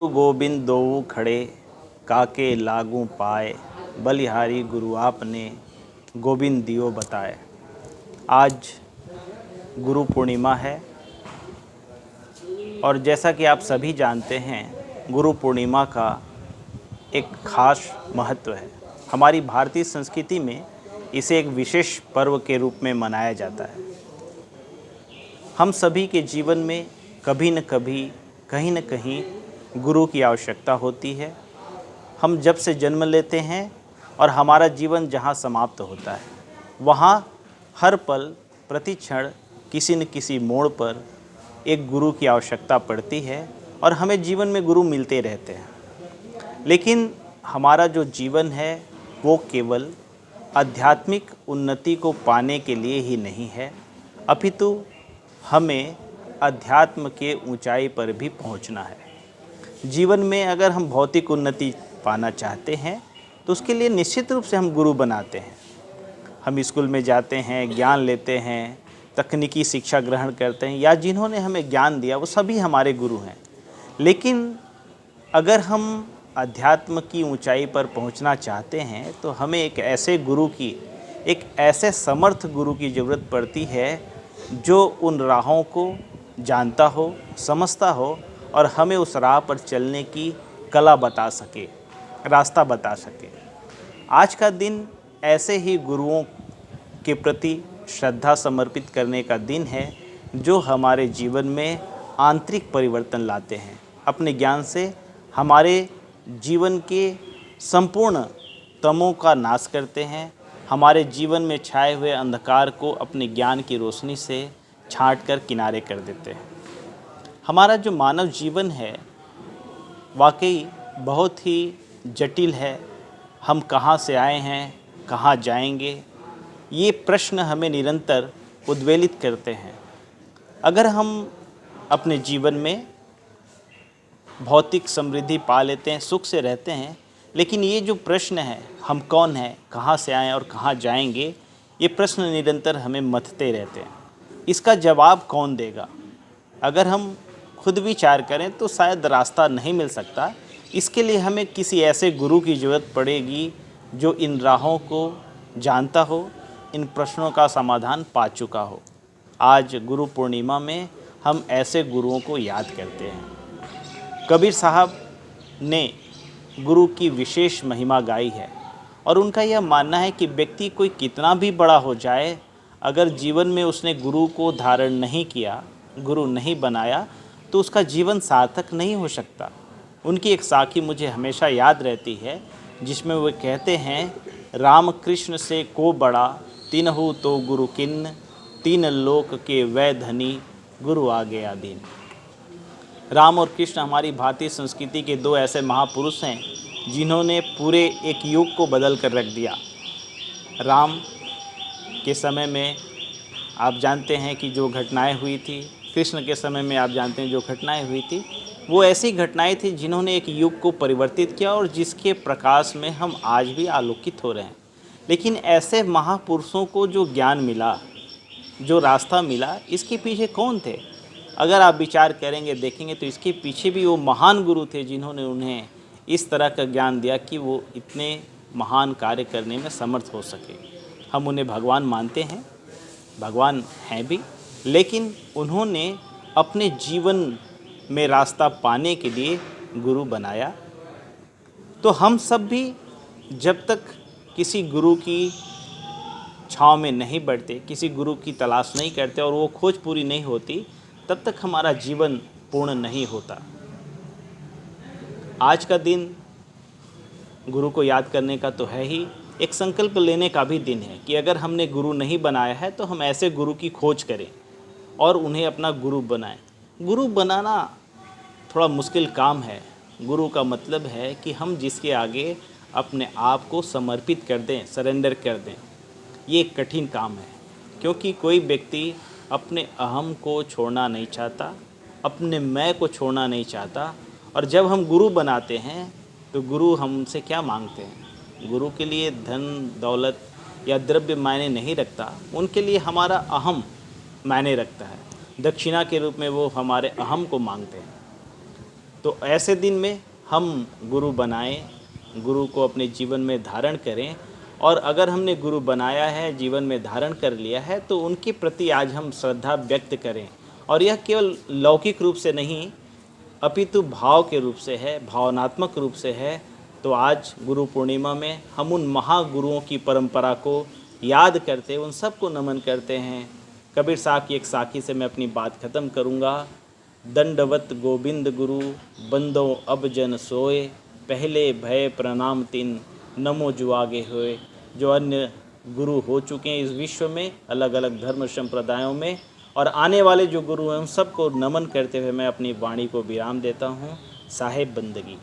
गोबिंद दोऊ खड़े काके लागू पाए, बलिहारी गुरु आपने गोविंद दियो बताए। आज गुरु पूर्णिमा है और जैसा कि आप सभी जानते हैं, गुरु पूर्णिमा का एक खास महत्व है। हमारी भारतीय संस्कृति में इसे एक विशेष पर्व के रूप में मनाया जाता है। हम सभी के जीवन में कभी न कभी, कहीं न कहीं गुरु की आवश्यकता होती है। हम जब से जन्म लेते हैं और हमारा जीवन जहाँ समाप्त होता है, वहाँ हर पल प्रति क्षण किसी न किसी मोड़ पर एक गुरु की आवश्यकता पड़ती है और हमें जीवन में गुरु मिलते रहते हैं। लेकिन हमारा जो जीवन है वो केवल आध्यात्मिक उन्नति को पाने के लिए ही नहीं है, अपितु हमें अध्यात्म के ऊंचाई पर भी पहुंचना है। जीवन में अगर हम भौतिक उन्नति पाना चाहते हैं तो उसके लिए निश्चित रूप से हम गुरु बनाते हैं। हम स्कूल में जाते हैं, ज्ञान लेते हैं, तकनीकी शिक्षा ग्रहण करते हैं, या जिन्होंने हमें ज्ञान दिया वो सभी हमारे गुरु हैं। लेकिन अगर हम अध्यात्म की ऊंचाई पर पहुंचना चाहते हैं तो हमें एक ऐसे गुरु की, एक ऐसे समर्थ गुरु की ज़रूरत पड़ती है जो उन राहों को जानता हो, समझता हो और हमें उस राह पर चलने की कला बता सके, रास्ता बता सके। आज का दिन ऐसे ही गुरुओं के प्रति श्रद्धा समर्पित करने का दिन है जो हमारे जीवन में आंतरिक परिवर्तन लाते हैं। अपने ज्ञान से हमारे जीवन के संपूर्ण तमों का नाश करते हैं, हमारे जीवन में छाए हुए अंधकार को अपने ज्ञान की रोशनी से छांट कर किनारे कर देते हैं। हमारा जो मानव जीवन है वाकई बहुत ही जटिल है। हम कहाँ से आए हैं, कहाँ जाएंगे, ये प्रश्न हमें निरंतर उद्वेलित करते हैं। अगर हम अपने जीवन में भौतिक समृद्धि पा लेते हैं, सुख से रहते हैं, लेकिन ये जो प्रश्न है, हम कौन हैं, कहाँ से आए और कहाँ जाएंगे, ये प्रश्न निरंतर हमें मथते रहते हैं। इसका जवाब कौन देगा? अगर हम खुद विचार करें तो शायद रास्ता नहीं मिल सकता। इसके लिए हमें किसी ऐसे गुरु की ज़रूरत पड़ेगी जो इन राहों को जानता हो, इन प्रश्नों का समाधान पा चुका हो। आज गुरु पूर्णिमा में हम ऐसे गुरुओं को याद करते हैं। कबीर साहब ने गुरु की विशेष महिमा गाई है और उनका यह मानना है कि व्यक्ति कोई कितना भी बड़ा हो जाए, अगर जीवन में उसने गुरु को धारण नहीं किया, गुरु नहीं बनाया, तो उसका जीवन सार्थक नहीं हो सकता। उनकी एक साखी मुझे हमेशा याद रहती है जिसमें वे कहते हैं, राम कृष्ण से को बड़ा तिनहु तो गुरु किन्न, तीन लोक के वै धनी गुरु आ गया दीन। राम और कृष्ण हमारी भारतीय संस्कृति के दो ऐसे महापुरुष हैं जिन्होंने पूरे एक युग को बदल कर रख दिया। राम के समय में आप जानते हैं कि जो घटनाएं हुई थी, कृष्ण के समय में आप जानते हैं जो घटनाएं हुई थी, वो ऐसी घटनाएं थी जिन्होंने एक युग को परिवर्तित किया और जिसके प्रकाश में हम आज भी आलोकित हो रहे हैं। लेकिन ऐसे महापुरुषों को जो ज्ञान मिला, जो रास्ता मिला, इसके पीछे कौन थे? अगर आप विचार करेंगे, देखेंगे तो इसके पीछे भी वो महान गुरु थे जिन्होंने उन्हें इस तरह का ज्ञान दिया कि वो इतने महान कार्य करने में समर्थ हो सके। हम उन्हें भगवान मानते हैं, भगवान हैं भी, लेकिन उन्होंने अपने जीवन में रास्ता पाने के लिए गुरु बनाया। तो हम सब भी जब तक किसी गुरु की छाँव में नहीं बढ़ते, किसी गुरु की तलाश नहीं करते और वो खोज पूरी नहीं होती, तब तक हमारा जीवन पूर्ण नहीं होता। आज का दिन गुरु को याद करने का तो है ही, एक संकल्प लेने का भी दिन है कि अगर हमने गुरु नहीं बनाया है तो हम ऐसे गुरु की खोज करें और उन्हें अपना गुरु बनाएं। गुरु बनाना थोड़ा मुश्किल काम है। गुरु का मतलब है कि हम जिसके आगे अपने आप को समर्पित कर दें, सरेंडर कर दें। ये एक कठिन काम है क्योंकि कोई व्यक्ति अपने अहम को छोड़ना नहीं चाहता, अपने मैं को छोड़ना नहीं चाहता। और जब हम गुरु बनाते हैं तो गुरु हमसे क्या मांगते हैं? गुरु के लिए धन दौलत या द्रव्य मायने नहीं रखता, उनके लिए हमारा अहम मायने रखता है। दक्षिणा के रूप में वो हमारे अहम को मांगते हैं। तो ऐसे दिन में हम गुरु बनाएं, गुरु को अपने जीवन में धारण करें, और अगर हमने गुरु बनाया है, जीवन में धारण कर लिया है, तो उनके प्रति आज हम श्रद्धा व्यक्त करें। और यह केवल लौकिक रूप से नहीं अपितु भाव के रूप से है, भावनात्मक रूप से है। तो आज गुरु पूर्णिमा में हम उन महागुरुओं की परंपरा को याद करते, उन सबको नमन करते हैं। कबीर साहब की एक साखी से मैं अपनी बात ख़त्म करूँगा। दंडवत गोविंद गुरु बंदो अब जन सोए, पहले भय प्रणाम तिन नमो जो आगे होए। जो अन्य गुरु हो चुके हैं इस विश्व में, अलग अलग धर्म संप्रदायों में, और आने वाले जो गुरु हैं उन सबको नमन करते हुए मैं अपनी वाणी को विराम देता हूँ। साहेब बंदगी।